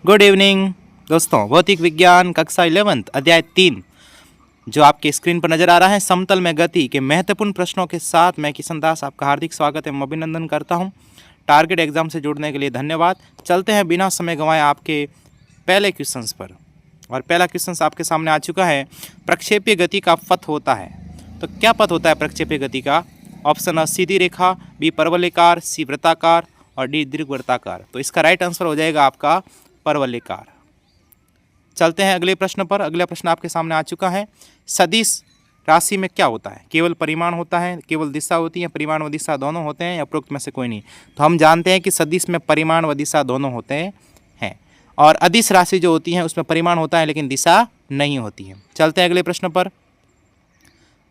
Good evening दोस्तों। भौतिक विज्ञान कक्षा 11 अध्याय 3 जो आपके स्क्रीन पर नजर आ रहा है, समतल में गति के महत्वपूर्ण प्रश्नों के साथ मैं किशन दास आपका हार्दिक स्वागत एवं अभिनंदन करता हूं। टारगेट एग्जाम से जुड़ने के लिए धन्यवाद। चलते हैं बिना समय गंवाए आपके पहले क्वेश्चंस पर। और पहला क्वेश्चन आपके सामने आ चुका है, प्रक्षेपीय गति का पथ होता है। तो क्या पथ होता है प्रक्षेपीय गति का? ऑप्शन अ सीधी रेखा, बी परवलयकार, सी वृत्ताकार और डी दीर्घवृत्ताकार। तो इसका राइट आंसर हो जाएगा आपका परवलयकार। चलते हैं अगले प्रश्न पर। अगला प्रश्न आपके सामने आ चुका है, सदिश राशि में क्या होता है? केवल परिमाण होता है, केवल दिशा होती है, परिमाण व दिशा दोनों होते हैं या उपरोक्त में से कोई नहीं? तो हम जानते हैं कि सदिश में परिमाण व दिशा दोनों होते हैं और अदिश राशि जो होती है उसमें परिमाण होता है लेकिन दिशा नहीं होती है। चलते हैं अगले प्रश्न पर।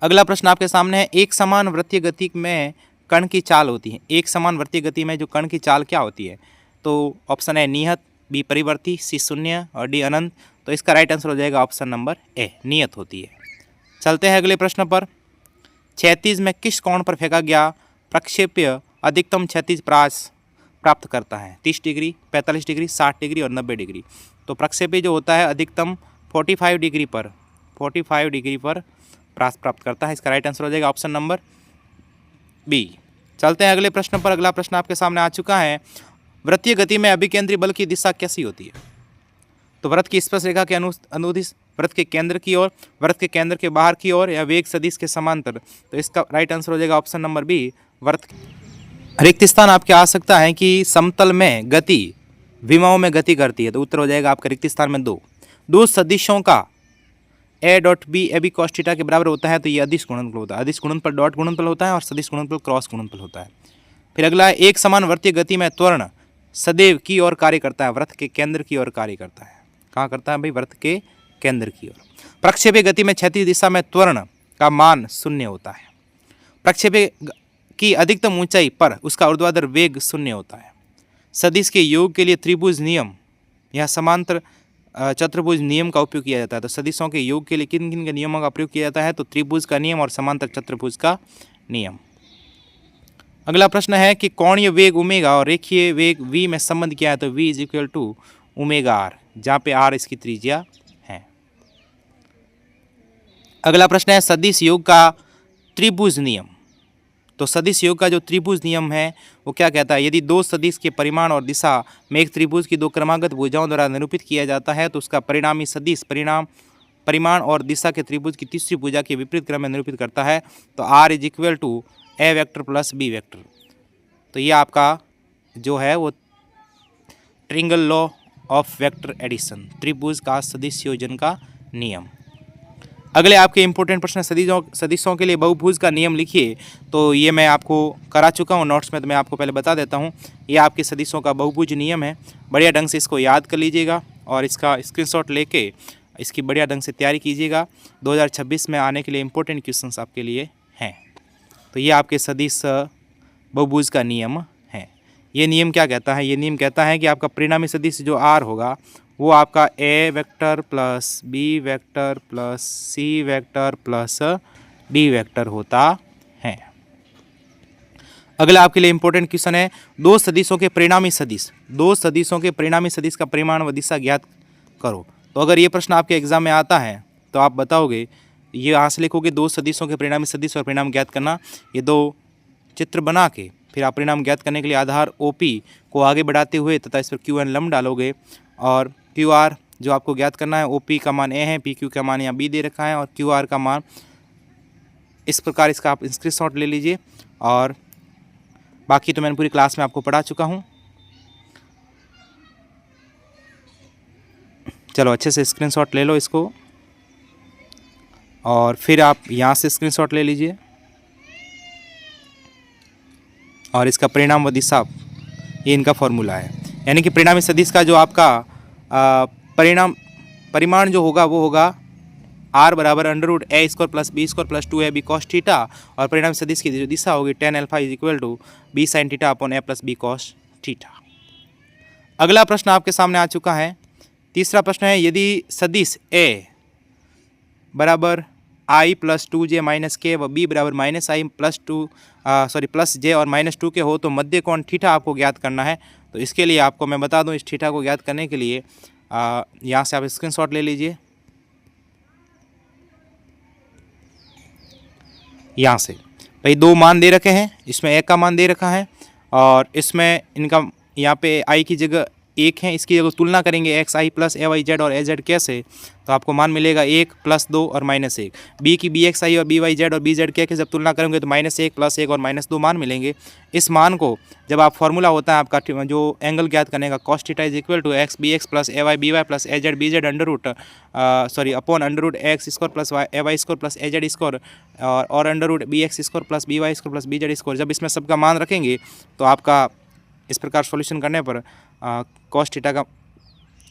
अगला प्रश्न आपके सामने है, एक समान वृत्तीय गति में कण की चाल होती है। एक समान वृत्तीय गति में जो कण की चाल क्या होती है? तो ऑप्शन है नियत, बी परिवर्ती, सी शून्य और डी अनंत। तो इसका राइट आंसर हो जाएगा ऑप्शन नंबर ए, नियत होती है। चलते हैं अगले प्रश्न पर। क्षैतिज में किस कोण पर फेंका गया प्रक्षेप्य अधिकतम क्षैतिज प्रास प्राप्त करता है? 30 डिग्री, 45 डिग्री, 60 डिग्री और 90 डिग्री। तो प्रक्षेप्य जो होता है अधिकतम 45 डिग्री पर प्रास प्राप्त करता है। इसका राइट आंसर हो जाएगा ऑप्शन नंबर बी। चलते हैं अगले प्रश्न पर। अगला प्रश्न आपके सामने आ चुका है, वृत्तीय गति में अभिकेंद्री बल की दिशा कैसी होती है? तो वृत्त की स्पर्श रेखा के अनुदिश, वृत्त के केंद्र की ओर, वृत्त के केंद्र के बाहर की ओर या वेग सदिश के समांतर। तो इसका राइट आंसर हो जाएगा ऑप्शन नंबर बी, वृत्त। रिक्त स्थान आपके आ सकता है कि समतल में गति विमाओं में गति करती है। तो उत्तर हो जाएगा आपका रिक्त स्थान में दो सदिशों का A dot B A B cos theta के बराबर होता है। तो ये अदिश गुणनफल होता है। अदिश गुणनफल डॉट गुणनफल होता है और सदिश गुणनफल क्रॉस गुणनफल होता है। फिर अगला, एक समान वृत्तीय गति में त्वरण सदैव की ओर कार्य करता है, वृत्त के केंद्र की ओर कार्य करता है। कहाँ करता है भाई? वृत्त के केंद्र की ओर। प्रक्षेपीय गति में क्षैतिज दिशा में त्वरण का मान 0 होता है। प्रक्षेपीय की अधिकतम ऊंचाई पर उसका ऊर्ध्वाधर वेग 0 होता है। सदिश के योग के लिए त्रिभुज नियम या समांतर चतुर्भुज नियम का उपयोग किया जाता है। तो सदिशों के योग के लिए किन किन के नियमों का प्रयोग किया जाता है? तो त्रिभुज का नियम और समांतर चतुर्भुज का नियम। अगला प्रश्न है कि कोणीय वेग ओमेगा और रेखीय वेग v में संबंध क्या है? तो v is equal to omega R, जहाँ पे r इसकी त्रिज्या है। अगला प्रश्न है, सदिश योग का त्रिभुज नियम। तो सदिश योग का जो त्रिभुज नियम है वो क्या कहता है? यदि दो सदिश के परिमाण और दिशा में एक त्रिभुज की दो क्रमागत भुजाओं द्वारा निरूपित किया जाता है तो उसका परिणामी सदिश परिमाण और दिशा के त्रिभुज की तीसरी भुजा के विपरीत क्रम में निरूपित करता है। तो r is equal to A vector plus B vector. तो ये आपका जो है वो triangle law of vector addition, त्रिभुज का सदिश योजन का नियम। अगले आपके इंपॉर्टेंट प्रश्न, सदिशों के लिए बहुभुज का नियम लिखिए। तो ये मैं आपको करा चुका हूँ नोट्स में, तो मैं आपको पहले बता देता हूँ। ये आपके सदिशों का बहुभुज नियम है। बढ़िया ढंग से इसको याद कर लीजिएगा और इसका स्क्रीनशॉट लेके इसकी बढ़िया ढंग से तैयारी कीजिएगा। 2026 में आने के लिए इंपॉर्टेंट क्वेश्चंस आपके लिए हैं। तो ये आपके सदिश बहुभुज का नियम है। ये नियम क्या कहता है? ये नियम कहता है कि आपका परिणामी सदिश जो r होगा वो आपका a vector plus b vector plus c vector plus d vector होता है। अगला आपके लिए इंपॉर्टेंट क्वेश्चन है, दो सदिशों के परिणामी सदिश का परिमाण व दिशा ज्ञात करो। तो अगर ये प्रश्न आपके एग्जाम में आता है तो आप बताओगे, ये यहाँ से लिखोगे दो सदिशों के परिणामी सदिश और परिणाम ज्ञात करना। ये दो चित्र बना के फिर आप परिणाम ज्ञात करने के लिए आधार OP को आगे बढ़ाते हुए तथा इस पर QN लम डालोगे और QR जो आपको ज्ञात करना है, OP का मान A है, PQ का मान यहाँ B दे रखा है और QR का मान इस प्रकार, इसका आप स्क्रीनशॉट ले लीजिए। और बाकी तो मैंने पूरी क्लास में आपको पढ़ा चुका हूँ। चलो अच्छे से स्क्रीनशॉट ले लो इसको और फिर आप यहाँ से स्क्रीनशॉट ले लीजिए और इसका परिणाम व दिशा, ये इनका फॉर्मूला है। यानी कि परिणामी सदिश का जो आपका परिमाण जो होगा वो होगा r बराबर under root a square plus B square plus 2ab cos theta और परिणामी सदिश की जो दिशा होगी tan alpha is equal to b sine theta upon a plus B cos theta. अगला प्रश्न आपके सामने आ चुका है। तीसरा प्रश्न है, यदि सदिश a बराबर i प्लस 2j माइनस के व b बराबर माइनस i प्लस j और माइनस 2 के हो तो मध्य कोण थीटा आपको ज्ञात करना है। तो इसके लिए आपको मैं बता दूं, इस थीटा को ज्ञात करने के लिए यहाँ से आप स्क्रीनशॉट ले लीजिए। यहाँ से भाई दो मान दे रखे हैं, इसमें एक का मान दे रखा है और इसमें इनका यहाँ पे आई की जगह एक है, इसकी जगह तुलना करेंगे x I plus a Y Z और ए जेड कैसे, तो आपको मान मिलेगा 1 + 2 और -1। बी की बी एक्स आई और बी वाई जेड और बी जेड के जब तुलना करेंगे तो -1 + 1 और -2 मान मिलेंगे। इस मान को जब आप फॉर्मूला होता है आपका जो एंगल ज्ञात करने का cos theta = x b x plus a y b y plus a z b z upon √x² plus a y square plus a z square और √bx² plus b y square plus b z square, जब इसमें सबका मान रखेंगे तो आपका इस प्रकार सॉल्यूशन करने पर cos थीटा का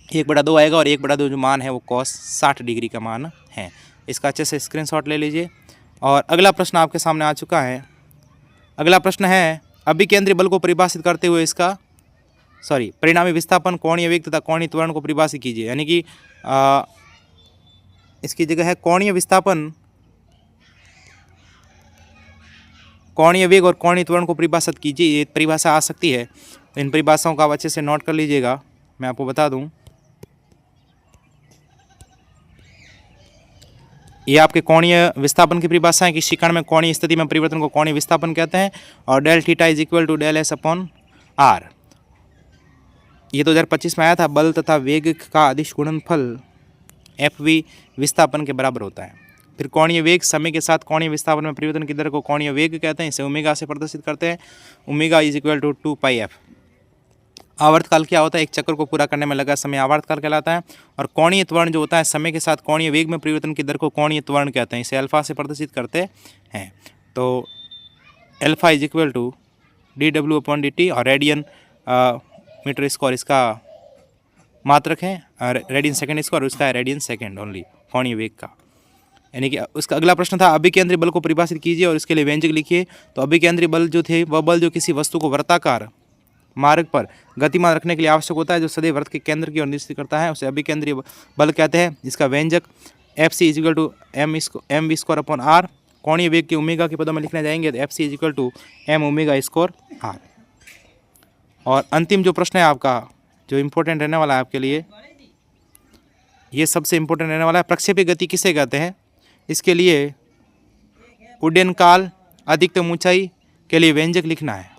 1/2 आएगा और 1/2 जो मान है वो cos 60 डिग्री का मान है। इसका अच्छे से स्क्रीनशॉट ले लीजिए। और अगला प्रश्न आपके सामने आ चुका है। अगला प्रश्न है अभिकेंद्री बल को परिभाषित करते हुए इसका परिणामी विस्थापन, कोणीय वेग तथा कोणीय त्वरण को परिभाषित कीजिए। यानी कि इसकी जगह है कोणीय विस्थापन, कोणीय वेग और कोणीय त्वरण को परिभाषित कीजिए। ये परिभाषा आ सकती है, तो इन परिभाषाओं को आप अच्छे से नोट कर लीजिएगा। मैं आपको बता दूं, ये आपके कोणीय विस्थापन की परिभाषा है कि किसी कण में कोणीय स्थिति में परिवर्तन को कोणीय विस्थापन कहते हैं और del theta = del S upon R. ये 2025 में आया था। बल तथा वेग का अदिश गुणनफल FV विस्थापन के बराबर होता है। फिर कोणीय वेग, समय के साथ कोणीय विस्थापन में परिवर्तन की दर को कोणीय वेग कहते हैं, इसे ओमेगा से प्रदर्शित करते हैं। Omega = 2πf। आवर्तकाल क्या होता है, एक चक्र को पूरा करने में लगा समय आवर्तकाल कहलाता है। और कोणीय त्वरण जो होता है, समय के साथ कोणीय वेग में परिवर्तन की दर को कोणीय त्वरण कहते हैं, इसे अल्फा से प्रदर्शित करते हैं। तो अल्फा = dw/dt और रेडियन मीटर स्क्वायर इसका मात्रक है, रेडियन सेकेंड स्क्वायर उसका है रेडियन सेकेंड ओनली कोणीय वेग का। यानी कि उसका अगला प्रश्न था अभिकेंद्री बल को परिभाषित कीजिए और इसके लिए व्यंजक लिखिए। तो अभिकेंद्री बल जो थे वह बल जो किसी वस्तु को वृत्ताकार मार्ग पर गतिमान रखने के लिए आवश्यक होता है, जो सदैव वृत्त के केंद्र की ओर निर्देशित करता है, उसे अभिकेंद्रीय बल कहते हैं। इसका व्यंजक Fc = mv²/r। कोणीय वेग के ओमेगा के पदों में लिखने जाएंगे तो Fc = m⍵²r। और अंतिम जो प्रश्न है आपका, जो इम्पोर्टेंट रहने वाला है आपके लिए, ये सबसे इम्पोर्टेंट रहने वाला है, प्रक्षेपी गति किसे कहते हैं। इसके लिए उड्डयन काल, अधिकतम ऊंचाई के लिए व्यंजक लिखना है।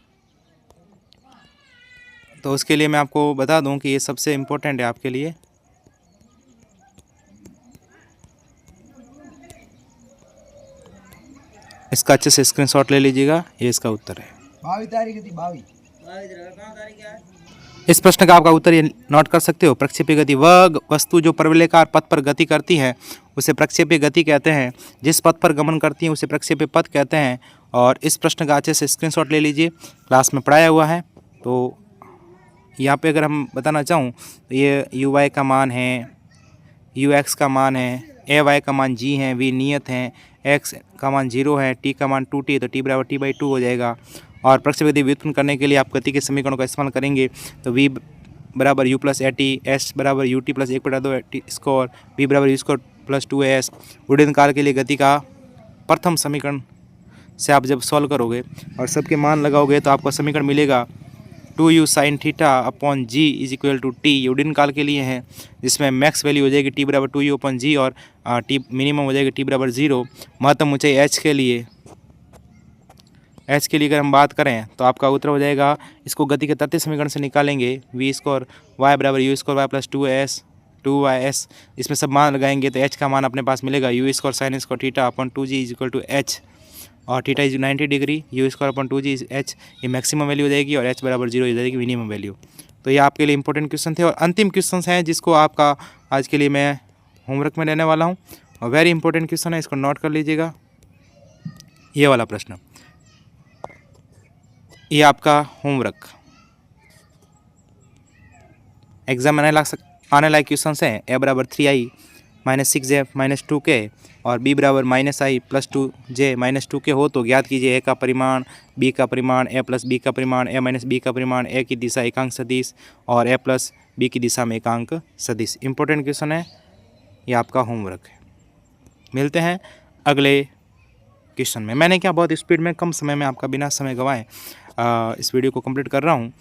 तो उसके लिए मैं आपको बता दूं कि ये सबसे इम्पोर्टेंट है आपके लिए। इसका अच्छे से स्क्रीनशॉट ले लीजिएगा, ये इसका उत्तर है। 22 तारीख थी। 22 इस प्रश्न का आपका उत्तर ये नोट कर सकते हो। प्रक्षेपी गति, वह वस्तु जो परवलयाकार पथ पर गति करती है उसे प्रक्षेपी गति कहते हैं। जिस पथ पर गमन करती है उसे प्रक्षेपी पथ कहते हैं। और इस प्रश्न का अच्छे से स्क्रीनशॉट ले लीजिए, क्लास में पढ़ाया हुआ है। तो यहाँ पे अगर हम बताना चाहूँ तो ये uy का मान है, ux का मान है, ay का मान g है, v नियत है, x का मान 0 है, t का मान 2t है, तो t = t/2 हो जाएगा। और प्रक्षेपी गति व्युत्पन्न करने के लिए आप गति के समीकरणों का इस्तेमाल करेंगे। तो v = u + at, s = ut + 1/2 v = u² + 2as। उड्डयन काल के लिए गति का प्रथम समीकरण से आप जब सॉल्व करोगे और सबके मान लगाओगे तो आपका समीकरण मिलेगा 2u sin θ/g = t। ये उड्डयन काल के लिए है, जिसमें मैक्स वैल्यू हो जाएगी t = 2u/g और t मिनिमम हो जाएगी t = 0। महत्तम ऊंचाई h के लिए अगर हम बात करें तो आपका उत्तर हो जाएगा, इसको गति के तृतीय समीकरण से निकालेंगे, v² y = u² y + 2s। इसमें सब मान लगाएंगे तो h का मान अपने पास मिलेगा u² sin² θ/2g = h और थीटा 90 डिग्री, u²/2g h ये मैक्सिमम वैल्यू हो जाएगी और h = 0 हो जाएगी मिनिमम वैल्यू। तो ये आपके लिए इंपॉर्टेंट क्वेश्चन थे। और अंतिम क्वेश्चन हैं जिसको आपका आज के लिए मैं होमवर्क में लेने वाला हूँ और वेरी इंपॉर्टेंट क्वेश्चन है, इसको नोट कर लीजिएगा। ये वाला प्रश्न, ये आपका होमवर्क एग्जाम में आने लायक क्वेश्चन हैं। a = 3i - 6j - 2k और b = -i + 2j - 2k हो तो ज्ञात कीजिए a का परिमाण, b का परिमाण, a + b का परिमाण, a - b का परिमाण, a की दिशा एकांक सदिश और a + b की दिशा में एकांक सदिश। इंपॉर्टेंट क्वेश्चन है, ये आपका होमवर्क है। मिलते हैं अगले क्वेश्चन में। मैंने क्या बहुत स्पीड में कम समय में आपका बिना समय गंवाए इस वीडियो को कंप्लीट कर रहा हूँ।